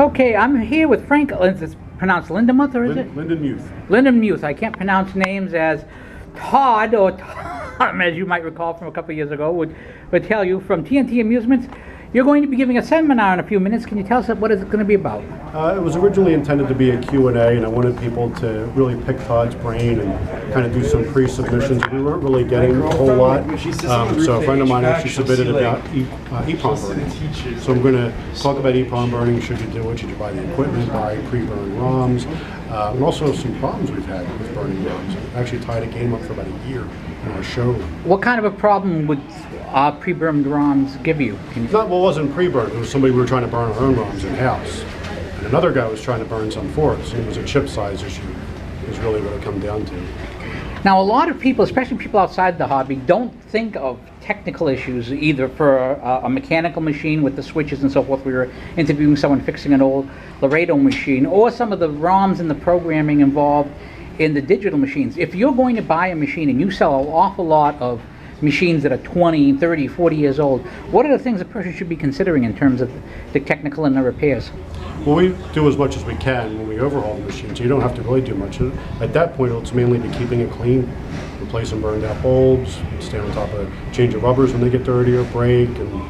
Okay, I'm here with Frank. It's pronounced Lindenmuth, or is it? Lindenmuth. Lindenmuth. I can't pronounce names as Todd or Tom, as you might recall from a couple of years ago, would tell you from TNT Amusements. You're going to be giving a seminar in a few minutes. Can you tell us what it's going to be about? It was originally intended to be a Q&A, and I wanted people to really pick Todd's brain and kind of do some pre-submissions. We weren't really getting a whole lot, so a friend of mine actually submitted about EEPROM burning. So I'm going to talk about EEPROM burning. Should you do it? Should you buy the equipment, buy pre-burned ROMs, and also some problems we've had with burning ROMs. Actually tied a game up for about a year in our showroom. What kind of a problem would pre-burned ROMs give you? Well, it wasn't pre-burned. It was somebody we were trying to burn our own ROMs in-house. And another guy was trying to burn some for us. It was a chip size issue, is really what it come down to. Now, a lot of people, especially people outside the hobby, don't think of technical issues either for a mechanical machine with the switches and so forth. We were interviewing someone fixing an old Laredo machine, or some of the ROMs and the programming involved in the digital machines. If you're going to buy a machine and you sell an awful lot of machines that are 20, 30, 40 years old, what are the things a person should be considering in terms of the technical and the repairs? Well, we do as much as we can when we overhaul the machine, so you don't have to really do much. At that point, it's mainly be keeping it clean, replacing burned out bulbs, stay on top of changing rubbers when they get dirty or break, and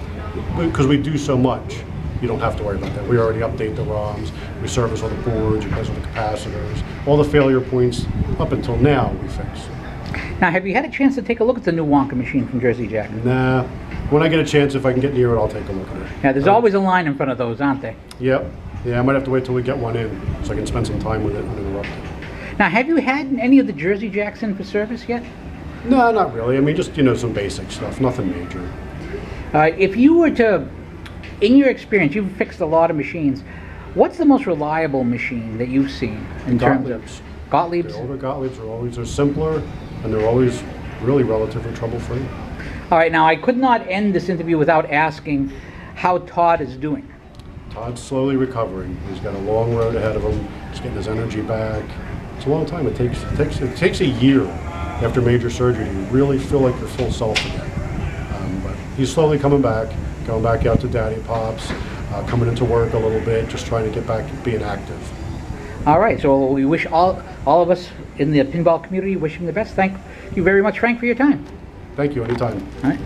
because we do so much, you don't have to worry about that. We already update the ROMs, we service all the boards, we measure the capacitors, all the failure points up until now we fix. Now, have you had a chance to take a look at the new Wonka machine from Jersey Jack? Nah. When I get a chance, if I can get near it, I'll take a look at it. Yeah, there's always a line in front of those, aren't there? Yep. Yeah, I might have to wait till we get one in so I can spend some time with it uninterrupted. Now, have you had any of the Jersey Jacks in for service yet? No, not really. I mean, just, some basic stuff, nothing major. If you were to, in your experience, you've fixed a lot of machines, what's the most reliable machine that you've seen in terms of Gottliebs? The older Gottliebs they're simpler, and they're always really relatively trouble-free. All right, now I could not end this interview without asking how Todd is doing. Todd's slowly recovering. He's got a long road ahead of him. He's getting his energy back. It's a long time. It takes a year after major surgery to really feel like your full self again. But he's slowly coming back, going back out to Daddy Pops, coming into work a little bit, just trying to get back being active. All right, so we wish all of us in the pinball community, wish him the best. Thank you very much, Frank, for your time. Thank you, anytime. All right.